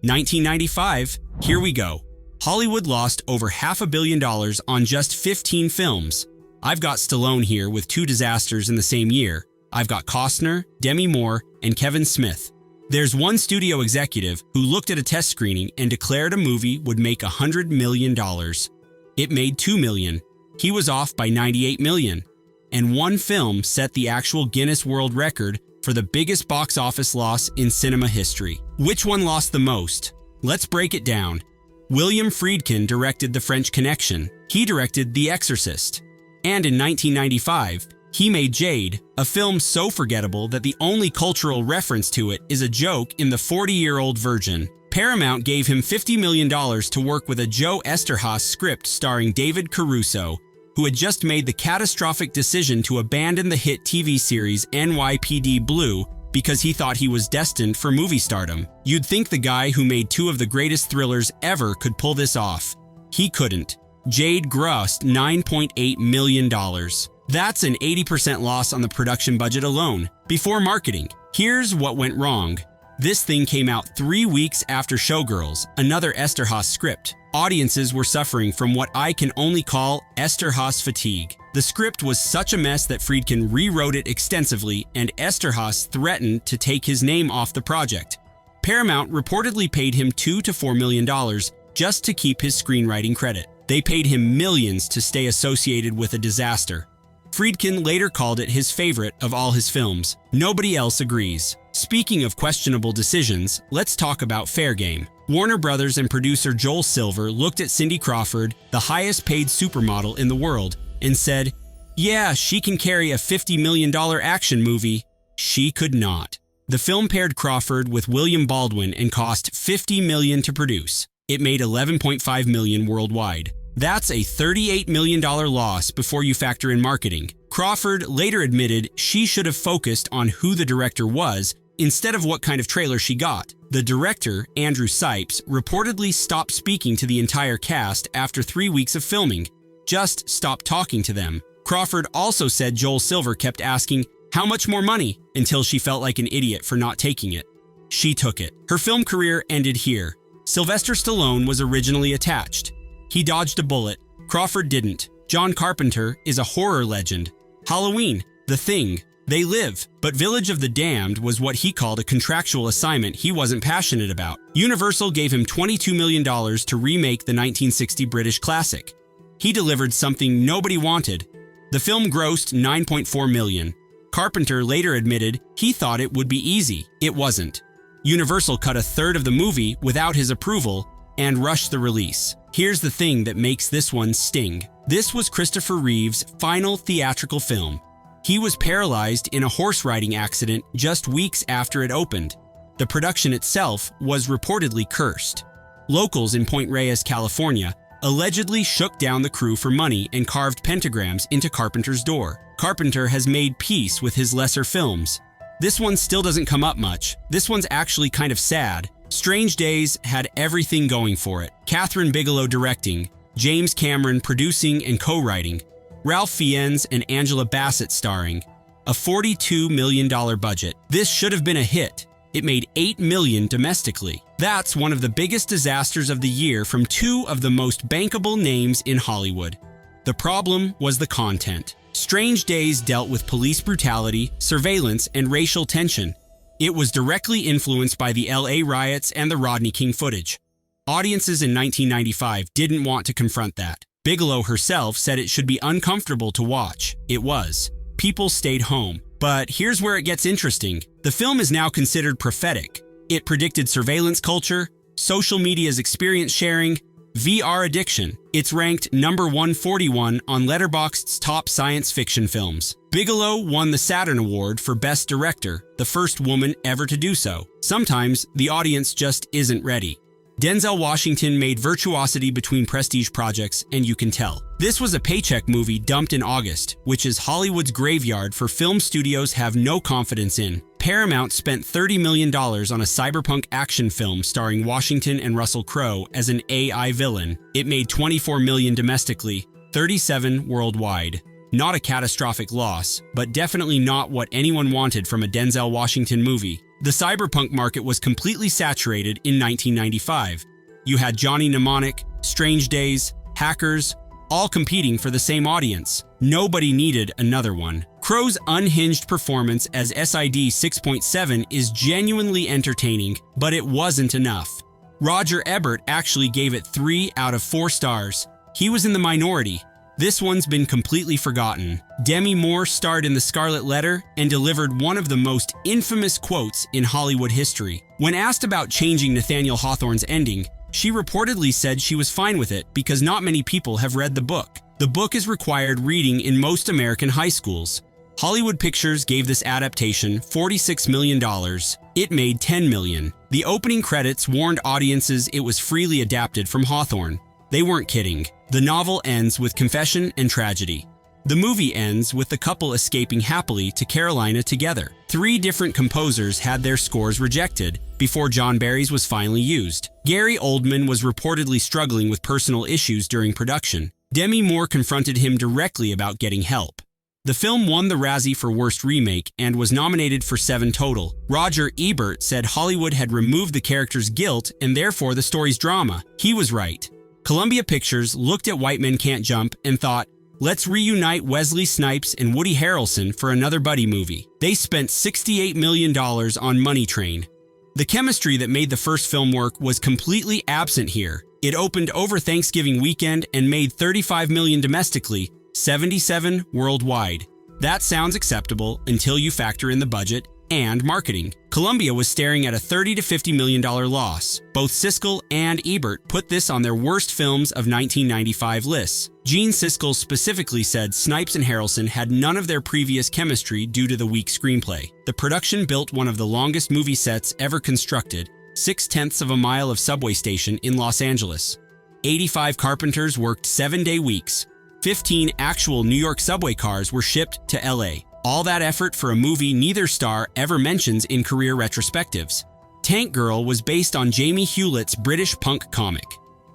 1995, here we go. Hollywood lost over $500 million on just 15 films. I've got Stallone here with 2 disasters in the same year. I've got Costner, Demi Moore, and Kevin Smith. There's one studio executive who looked at a test screening and declared a movie would make $100 million. It made $2 million. He was off by $98 million. And one film set the actual Guinness World Record for the biggest box office loss in cinema history. Which one lost the most? Let's break it down. William Friedkin directed The French Connection. He directed The Exorcist. And in 1995, he made Jade, a film so forgettable that the only cultural reference to it is a joke in The 40-Year-Old Virgin. Paramount gave him $50 million to work with a Joe Eszterhas script starring David Caruso, who had just made the catastrophic decision to abandon the hit TV series NYPD Blue because he thought he was destined for movie stardom. You'd think the guy who made 2 of the greatest thrillers ever could pull this off. He couldn't. Jade grossed $9.8 million. That's an 80% loss on the production budget alone. Before marketing, here's what went wrong. This thing came out 3 weeks after Showgirls, another Eszterhas script. Audiences were suffering from what I can only call Eszterhas fatigue. The script was such a mess that Friedkin rewrote it extensively, and Eszterhas threatened to take his name off the project. Paramount reportedly paid him $2 to $4 million just to keep his screenwriting credit. They paid him millions to stay associated with a disaster. Friedkin later called it his favorite of all his films. Nobody else agrees. Speaking of questionable decisions, let's talk about Fair Game. Warner Brothers and producer Joel Silver looked at Cindy Crawford, the highest paid supermodel in the world, and said, yeah, she can carry a $50 million action movie. She could not. The film paired Crawford with William Baldwin and cost $50 million to produce. It made $11.5 million worldwide. That's a $38 million loss before you factor in marketing. Crawford later admitted she should have focused on who the director was instead of what kind of trailer she got. The director, Andrew Sipes, reportedly stopped speaking to the entire cast after 3 weeks of filming. Just stopped talking to them. Crawford also said Joel Silver kept asking, how much more money? Until she felt like an idiot for not taking it. She took it. Her film career ended here. Sylvester Stallone was originally attached. He dodged a bullet. Crawford didn't. John Carpenter is a horror legend. Halloween, The Thing, They Live. But Village of the Damned was what he called a contractual assignment he wasn't passionate about. Universal gave him $22 million to remake the 1960 British classic. He delivered something nobody wanted. The film grossed $9.4 million. Carpenter later admitted he thought it would be easy. It wasn't. Universal cut a third of the movie without his approval and rushed the release. Here's the thing that makes this one sting. This was Christopher Reeve's final theatrical film. He was paralyzed in a horse riding accident just weeks after it opened. The production itself was reportedly cursed. Locals in Point Reyes, California, allegedly shook down the crew for money and carved pentagrams into Carpenter's door. Carpenter has made peace with his lesser films. This one still doesn't come up much. This one's actually kind of sad. Strange Days had everything going for it. Catherine Bigelow directing, James Cameron producing and co-writing, Ralph Fiennes and Angela Bassett starring, a $42 million budget. This should have been a hit. It made $8 million domestically. That's one of the biggest disasters of the year from 2 of the most bankable names in Hollywood. The problem was the content. Strange Days dealt with police brutality, surveillance, and racial tension. It was directly influenced by the LA riots and the Rodney King footage. Audiences in 1995 didn't want to confront that. Bigelow herself said it should be uncomfortable to watch. It was. People stayed home. But here's where it gets interesting. The film is now considered prophetic. It predicted surveillance culture, social media's experience sharing, VR addiction. It's ranked number 141 on Letterboxd's top science fiction films. Bigelow won the Saturn Award for Best Director, the first woman ever to do so. Sometimes the audience just isn't ready. Denzel Washington made virtuosity between prestige projects, and you can tell. This was a paycheck movie dumped in August, which is Hollywood's graveyard for film studios have no confidence in. Paramount spent $30 million on a cyberpunk action film starring Washington and Russell Crowe as an AI villain. It made $24 million domestically, $37 worldwide. Not a catastrophic loss, but definitely not what anyone wanted from a Denzel Washington movie. The cyberpunk market was completely saturated in 1995. You had Johnny Mnemonic, Strange Days, Hackers, all competing for the same audience. Nobody needed another one. Crow's unhinged performance as SID 6.7 is genuinely entertaining, but it wasn't enough. Roger Ebert actually gave it 3 out of 4 stars. He was in the minority. This one's been completely forgotten. Demi Moore starred in The Scarlet Letter and delivered one of the most infamous quotes in Hollywood history. When asked about changing Nathaniel Hawthorne's ending, she reportedly said she was fine with it because not many people have read the book. The book is required reading in most American high schools. Hollywood Pictures gave this adaptation $46 million. It made $10 million. The opening credits warned audiences it was freely adapted from Hawthorne. They weren't kidding. The novel ends with confession and tragedy. The movie ends with the couple escaping happily to Carolina together. 3 different composers had their scores rejected before John Barry's was finally used. Gary Oldman was reportedly struggling with personal issues during production. Demi Moore confronted him directly about getting help. The film won the Razzie for Worst Remake and was nominated for 7 total. Roger Ebert said Hollywood had removed the character's guilt and therefore the story's drama. He was right. Columbia Pictures looked at White Men Can't Jump and thought, let's reunite Wesley Snipes and Woody Harrelson for another buddy movie. They spent $68 million on Money Train. The chemistry that made the first film work was completely absent here. It opened over Thanksgiving weekend and made $35 million domestically, $77 worldwide. That sounds acceptable until you factor in the budget and marketing. Columbia was staring at a $30 to $50 million loss. Both Siskel and Ebert put this on their worst films of 1995 lists. Gene Siskel specifically said Snipes and Harrelson had none of their previous chemistry due to the weak screenplay. The production built one of the longest movie sets ever constructed, 6/10 of a mile of subway station in Los Angeles. 85 carpenters worked 7-day weeks. 15 actual New York subway cars were shipped to LA. All that effort for a movie neither star ever mentions in career retrospectives. Tank Girl was based on Jamie Hewlett's British punk comic.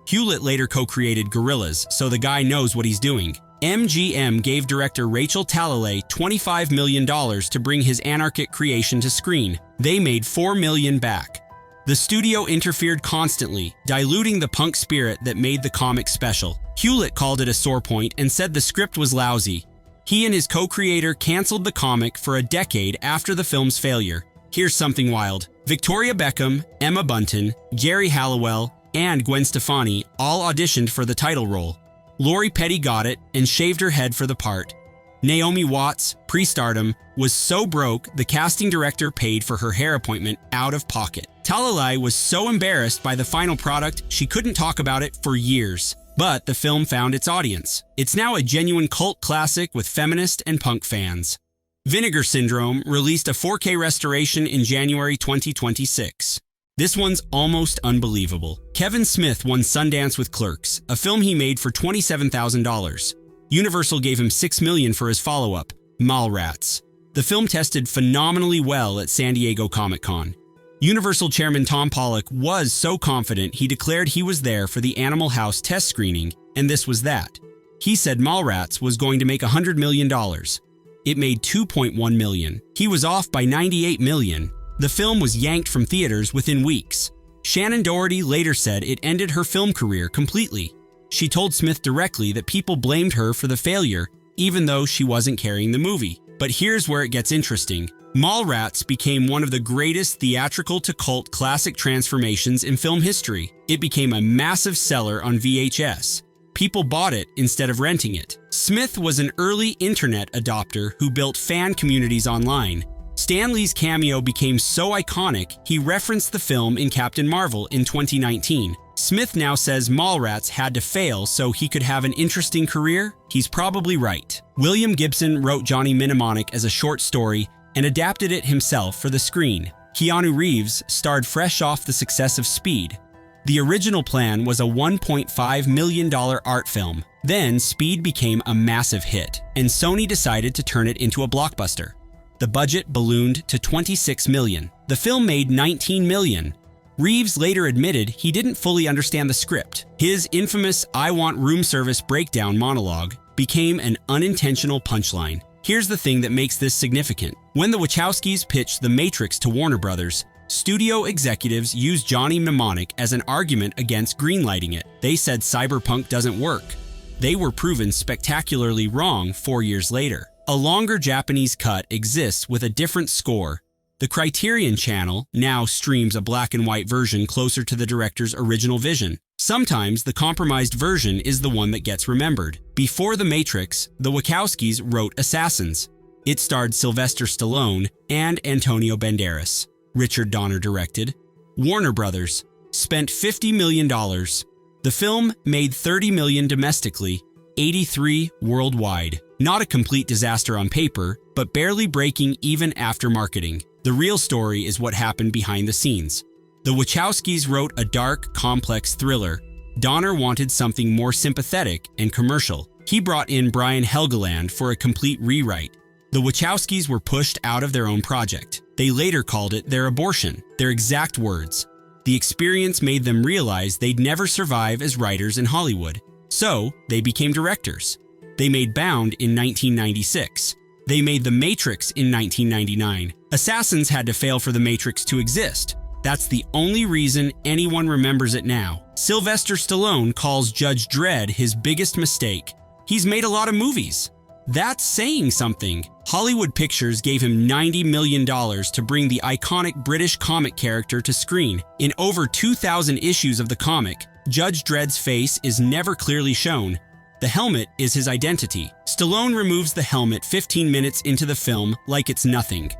Hewlett later co-created Gorillaz, so the guy knows what he's doing. MGM gave director Rachel Talalay $25 million to bring his anarchic creation to screen. They made $4 million back. The studio interfered constantly, diluting the punk spirit that made the comic special. Hewlett called it a sore point and said the script was lousy. He and his co-creator canceled the comic for a decade after the film's failure. Here's something wild. Victoria Beckham, Emma Bunton, Gary Halliwell, and Gwen Stefani all auditioned for the title role. Lori Petty got it and shaved her head for the part. Naomi Watts, pre-stardom, was so broke the casting director paid for her hair appointment out of pocket. Talalay was so embarrassed by the final product she couldn't talk about it for years. But the film found its audience. It's now a genuine cult classic with feminist and punk fans. Vinegar Syndrome released a 4K restoration in January 2026. This one's almost unbelievable. Kevin Smith won Sundance with Clerks, a film he made for $27,000. Universal gave him $6 million for his follow-up, Mallrats. The film tested phenomenally well at San Diego Comic-Con. Universal chairman Tom Pollock was so confident he declared he was there for the Animal House test screening, and this was that. He said Mallrats was going to make $100 million. It made $2.1 million. He was off by $98 million. The film was yanked from theaters within weeks. Shannon Doherty later said it ended her film career completely. She told Smith directly that people blamed her for the failure, even though she wasn't carrying the movie. But here's where it gets interesting. Mallrats became one of the greatest theatrical-to-cult classic transformations in film history. It became a massive seller on VHS. People bought it instead of renting it. Smith was an early internet adopter who built fan communities online. Stan Lee's cameo became so iconic, he referenced the film in Captain Marvel in 2019. Smith now says Mallrats had to fail so he could have an interesting career. He's probably right. William Gibson wrote Johnny Mnemonic as a short story and adapted it himself for the screen. Keanu Reeves starred fresh off the success of Speed. The original plan was a $1.5 million art film. Then Speed became a massive hit, and Sony decided to turn it into a blockbuster. The budget ballooned to $26 million. The film made $19 million. Reeves later admitted he didn't fully understand the script. His infamous "I want room service" breakdown monologue became an unintentional punchline. Here's the thing that makes this significant. When the Wachowskis pitched The Matrix to Warner Brothers, studio executives used Johnny Mnemonic as an argument against greenlighting it. They said cyberpunk doesn't work. They were proven spectacularly wrong 4 years later. A longer Japanese cut exists with a different score. The Criterion Channel now streams a black and white version closer to the director's original vision. Sometimes the compromised version is the one that gets remembered. Before The Matrix, the Wachowskis wrote Assassins. It starred Sylvester Stallone and Antonio Banderas. Richard Donner directed. Warner Brothers spent $50 million. The film made $30 million domestically, $83 worldwide. Not a complete disaster on paper, but barely breaking even after marketing. The real story is what happened behind the scenes. The Wachowskis wrote a dark, complex thriller. Donner wanted something more sympathetic and commercial. He brought in Brian Helgeland for a complete rewrite. The Wachowskis were pushed out of their own project. They later called it their abortion, their exact words. The experience made them realize they'd never survive as writers in Hollywood. So, they became directors. They made Bound in 1996. They made The Matrix in 1999. Assassins had to fail for The Matrix to exist. That's the only reason anyone remembers it now. Sylvester Stallone calls Judge Dredd his biggest mistake. He's made a lot of movies. That's saying something. Hollywood Pictures gave him $90 million to bring the iconic British comic character to screen. In over 2,000 issues of the comic, Judge Dredd's face is never clearly shown. The helmet is his identity. Stallone removes the helmet 15 minutes into the film like it's nothing.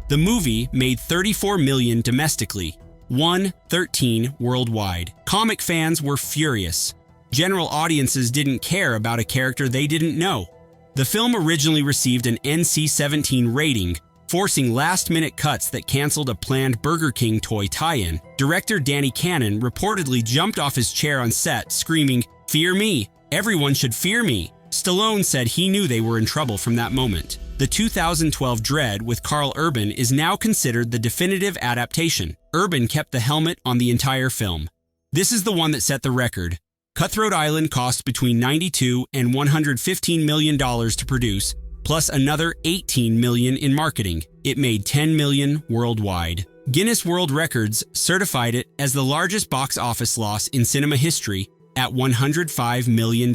The movie made $34 million domestically, $113 worldwide. Comic fans were furious. General audiences didn't care about a character they didn't know. The film originally received an NC-17 rating, forcing last-minute cuts that canceled a planned Burger King toy tie-in. Director Danny Cannon reportedly jumped off his chair on set, screaming, "Fear me! Everyone should fear me!" Stallone said he knew they were in trouble from that moment. The 2012 Dredd with Karl Urban is now considered the definitive adaptation. Urban kept the helmet on the entire film. This is the one that set the record. Cutthroat Island cost between $92 and $115 million to produce, plus another $18 million in marketing. It made $10 million worldwide. Guinness World Records certified it as the largest box office loss in cinema history at $105 million.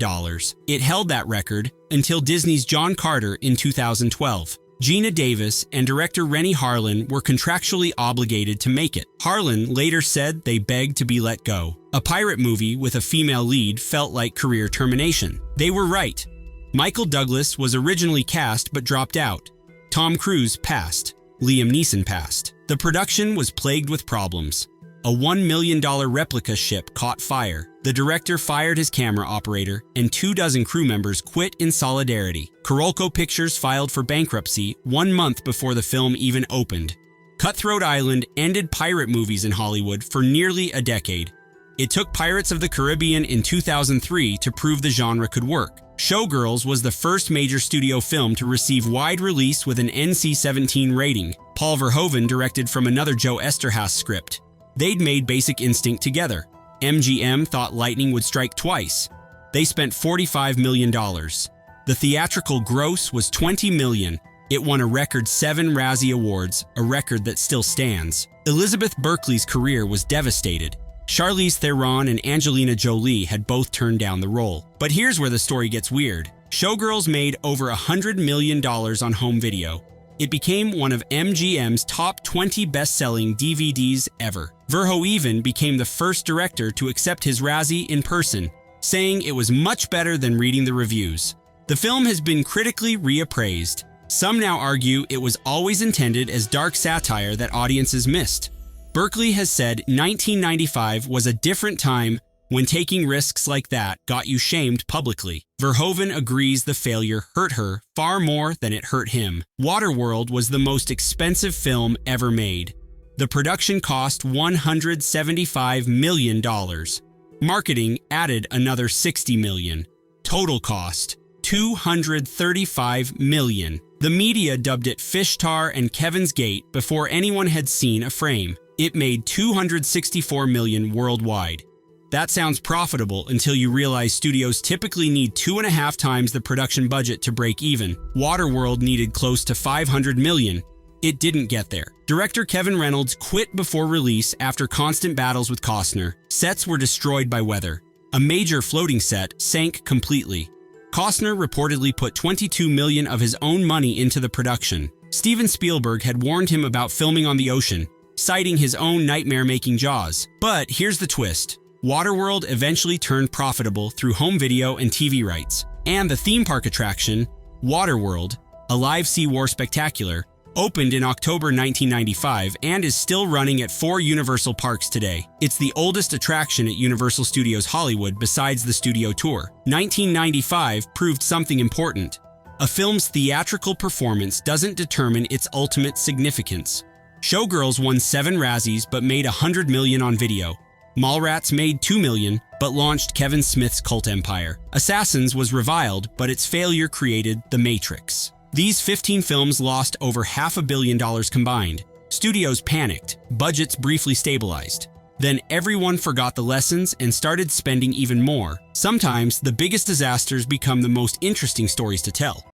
It held that record until Disney's John Carter in 2012. Gina Davis and director Rennie Harlin were contractually obligated to make it. Harlin later said they begged to be let go. A pirate movie with a female lead felt like career termination. They were right. Michael Douglas was originally cast but dropped out. Tom Cruise passed. Liam Neeson passed. The production was plagued with problems. A $1 million replica ship caught fire. The director fired his camera operator, and 24 crew members quit in solidarity. Carolco Pictures filed for bankruptcy 1 month before the film even opened. Cutthroat Island ended pirate movies in Hollywood for nearly a decade. It took Pirates of the Caribbean in 2003 to prove the genre could work. Showgirls was the first major studio film to receive wide release with an NC-17 rating. Paul Verhoeven directed from another Joe Esterhaas script. They'd made Basic Instinct together. MGM thought lightning would strike twice. They spent $45 million. The theatrical gross was $20 million. It won a record 7 Razzie Awards, a record that still stands. Elizabeth Berkley's career was devastated. Charlize Theron and Angelina Jolie had both turned down the role. But here's where the story gets weird. Showgirls made over $100 million on home video. It became one of MGM's top 20 best-selling DVDs ever. Verhoeven became the first director to accept his Razzie in person, saying it was much better than reading the reviews. The film has been critically reappraised. Some now argue it was always intended as dark satire that audiences missed. Berkley has said 1995 was a different time when taking risks like that got you shamed publicly. Verhoeven agrees the failure hurt her far more than it hurt him. Waterworld was the most expensive film ever made. The production cost $175 million. Marketing added another $60 million. Total cost, $235 million. The media dubbed it Fish Tar and Kevin's Gate before anyone had seen a frame. It made $264 million worldwide. That sounds profitable until you realize studios typically need 2.5 times the production budget to break even. Waterworld needed close to $500 million. It didn't get there. Director Kevin Reynolds quit before release after constant battles with Costner. Sets were destroyed by weather. A major floating set sank completely. Costner reportedly put $22 million of his own money into the production. Steven Spielberg had warned him about filming on the ocean, citing his own nightmare-making Jaws. But here's the twist. Waterworld eventually turned profitable through home video and TV rights. And the theme park attraction, Waterworld, a live Sea War spectacular, opened in October 1995 and is still running at 4 Universal parks today. It's the oldest attraction at Universal Studios Hollywood besides the studio tour. 1995 proved something important. A film's theatrical performance doesn't determine its ultimate significance. Showgirls won 7 Razzies but made $100 million on video. Mallrats made $2 million but launched Kevin Smith's cult empire. Assassins was reviled, but its failure created The Matrix. These 15 films lost over $500 million combined. Studios panicked, budgets briefly stabilized. Then everyone forgot the lessons and started spending even more. Sometimes the biggest disasters become the most interesting stories to tell.